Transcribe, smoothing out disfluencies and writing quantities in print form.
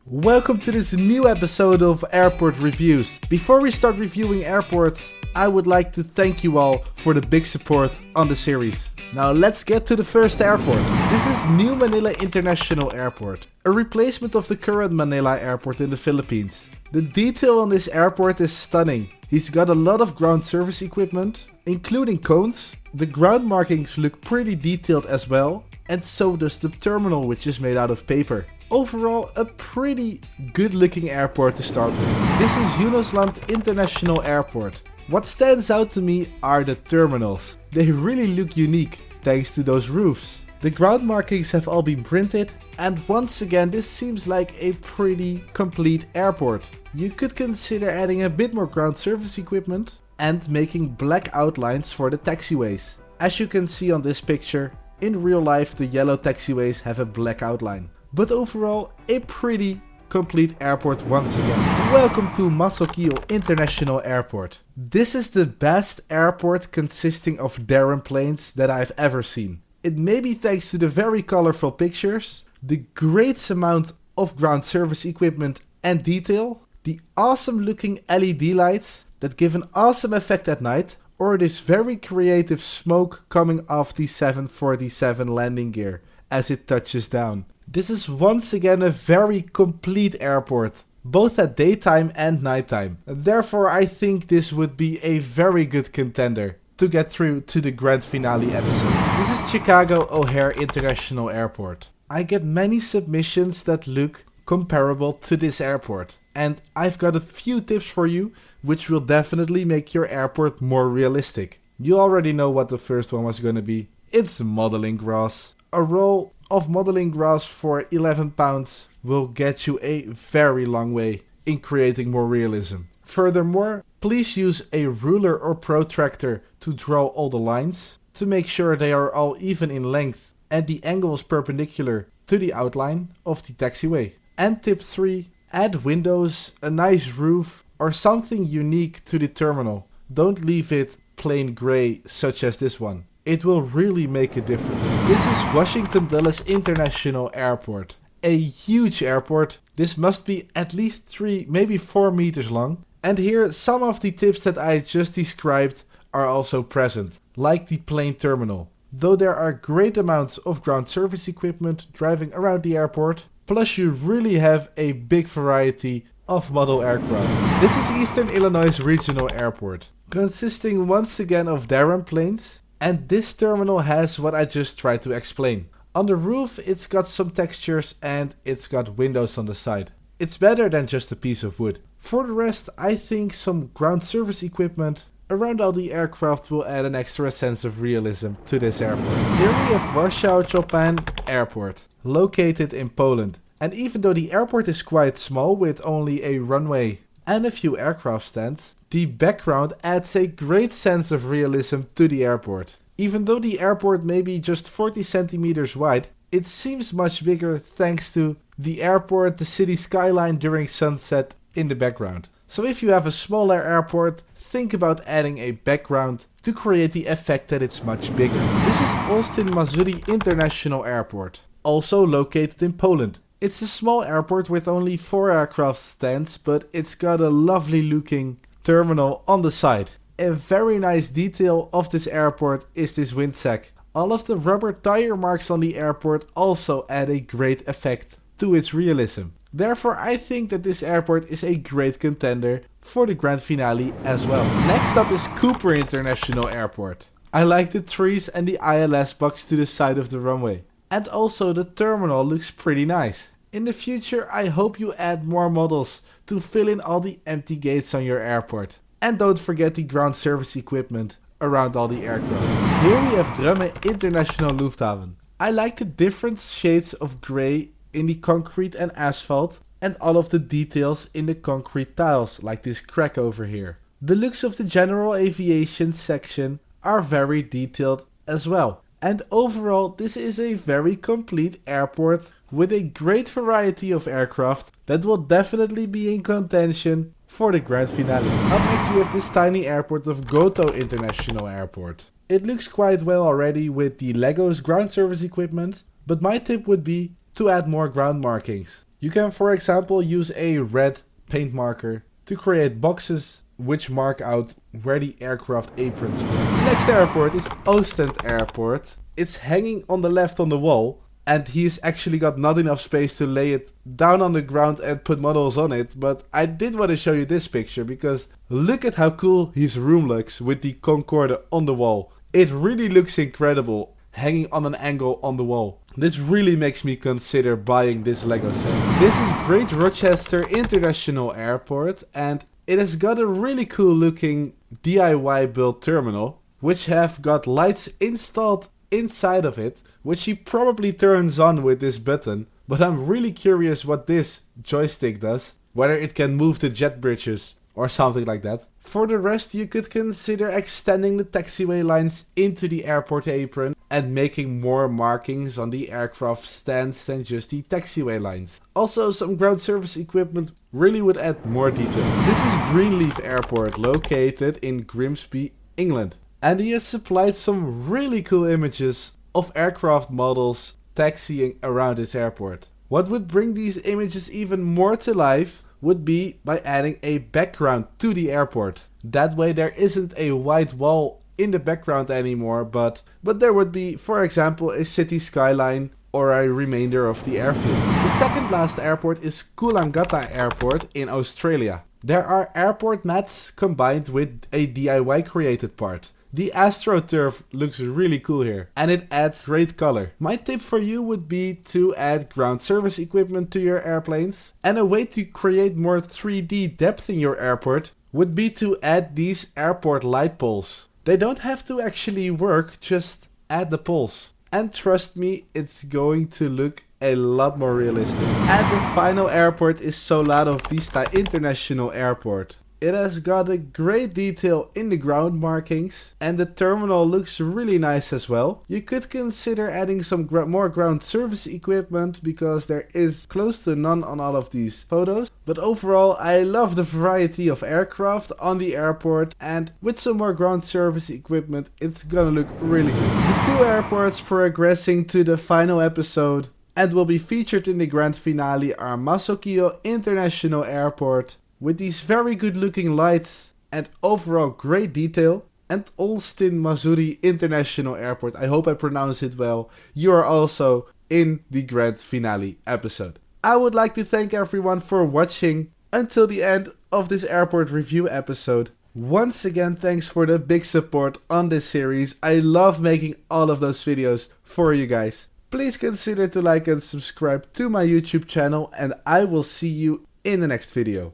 Welcome to this new episode of Airport Reviews. Before we start reviewing airports, I would like to thank you all for the big support on the series. Now let's get to the first airport. This is New Manila International Airport, a replacement of the current Manila Airport in the Philippines. The detail on this airport is stunning. He's got a lot of ground service equipment, including cones. The ground markings look pretty detailed as well, and so does the terminal, which is made out of paper. Overall, a pretty good looking airport to start with. This is Unlam International Airport. What stands out to me are the terminals. They really look unique thanks to those roofs. The ground markings have all been printed, and once again this seems like a pretty complete airport. You could consider adding a bit more ground service equipment and making black outlines for the taxiways. As you can see on this picture, in real life the yellow taxiways have a black outline. But overall, a pretty complete airport once again. Welcome to Mokio International Airport. This is the best airport consisting of Darren planes that I've ever seen. It may be thanks to the very colorful pictures, the great amount of ground service equipment and detail, the awesome looking LED lights that give an awesome effect at night, or this very creative smoke coming off the 747 landing gear as it touches down. This is once again a very complete airport, both at daytime and nighttime. Therefore, I think this would be a very good contender to get through to the grand finale episode. This is Chicago O'Hare International Airport. I get many submissions that look comparable to this airport, and I've got a few tips for you which will definitely make your airport more realistic. You already know what the first one was going to be. It's modeling grass. A roll of modeling grass for 11 pounds will get you a very long way in creating more realism. Furthermore, please use a ruler or protractor to draw all the lines to make sure they are all even in length and the angle is perpendicular to the outline of the taxiway. And tip 3, add windows, a nice roof or something unique to the terminal. Don't leave it plain grey such as this one. It will really make a difference. This is Washington Dulles International Airport. A huge airport. This must be at least 3, maybe 4 meters long. And here some of the tips that I just described are also present, like the plane terminal. Though there are great amounts of ground service equipment driving around the airport, plus you really have a big variety of model aircraft. This is Eastern Illinois Regional Airport, consisting once again of Darren planes. And this terminal has what I just tried to explain. On the roof it's got some textures and it's got windows on the side. It's better than just a piece of wood. For the rest, I think some ground service equipment around all the aircraft will add an extra sense of realism to this airport. Here we have Warsaw Chopin Airport, located in Poland. And even though the airport is quite small with only a runway and a few aircraft stands, the background adds a great sense of realism to the airport. Even though the airport may be just 40 centimeters wide, it seems much bigger thanks to the airport, the city skyline during sunset in the background. So if you have a smaller airport, think about adding a background to create the effect that it's much bigger. This is Olsztyn, Missouri International Airport, also located in Poland. It's a small airport with only 4 aircraft stands, but it's got a lovely looking terminal on the side. A very nice detail of this airport is this windsack. All of the rubber tire marks on the airport also add a great effect to its realism. Therefore, I think that this airport is a great contender for the grand finale as well. Next up is Cooper International Airport. I like the trees and the ILS box to the side of the runway. And also the terminal looks pretty nice. In the future, I hope you add more models to fill in all the empty gates on your airport. And don't forget the ground service equipment around all the aircraft. Here we have Drømme International Lufthaven. I like the different shades of grey in the concrete and asphalt and all of the details in the concrete tiles, like this crack over here. The looks of the general aviation section are very detailed as well. And overall, this is a very complete airport with a great variety of aircraft that will definitely be in contention for the grand finale. Up next we have this tiny airport of Goto International Airport. It looks quite well already with the Legos ground service equipment, but my tip would be to add more ground markings. You can, for example, use a red paint marker to create boxes which mark out where the aircraft aprons were. The next airport is Ostend Airport. It's hanging on the left on the wall, and he's actually got not enough space to lay it down on the ground and put models on it, but I did want to show you this picture because look at how cool his room looks with the Concorde on the wall. It really looks incredible, hanging on an angle on the wall. This really makes me consider buying this Lego set. This is Great Rochester International Airport, and it has got a really cool looking DIY built terminal, which have got lights installed inside of it, which he probably turns on with this button, but I'm really curious what this joystick does, whether it can move the jet bridges or something like that. For the rest, you could consider extending the taxiway lines into the airport apron and making more markings on the aircraft stands than just the taxiway lines. Also, some ground service equipment really would add more detail. This is Greenleaf Airport, located in Grimsby, England. And he has supplied some really cool images of aircraft models taxiing around this airport. What would bring these images even more to life would be by adding a background to the airport. That way there isn't a white wall in the background anymore, but there would be, for example, a city skyline or a remainder of the airfield. The second last airport is Coolangatta Airport in Australia. There are airport mats combined with a DIY created part. The AstroTurf looks really cool here, and it adds great color. My tip for you would be to add ground service equipment to your airplanes. And a way to create more 3D depth in your airport would be to add these airport light poles. They don't have to actually work, just add the poles. And trust me, it's going to look a lot more realistic. And the final airport is Solado Vista International Airport. It has got a great detail in the ground markings, and the terminal looks really nice as well. You could consider adding some more ground service equipment because there is close to none on all of these photos. But overall, I love the variety of aircraft on the airport, and with some more ground service equipment, it's gonna look really good. The two airports progressing to the final episode and will be featured in the grand finale are Mokio International Airport, with these very good looking lights and overall great detail, and Olsztyn, Missouri International Airport. I hope I pronounce it well. You are also in the grand finale episode. I would like to thank everyone for watching until the end of this airport review episode. Once again, thanks for the big support on this series. I love making all of those videos for you guys. Please consider to like and subscribe to my YouTube channel, and I will see you in the next video.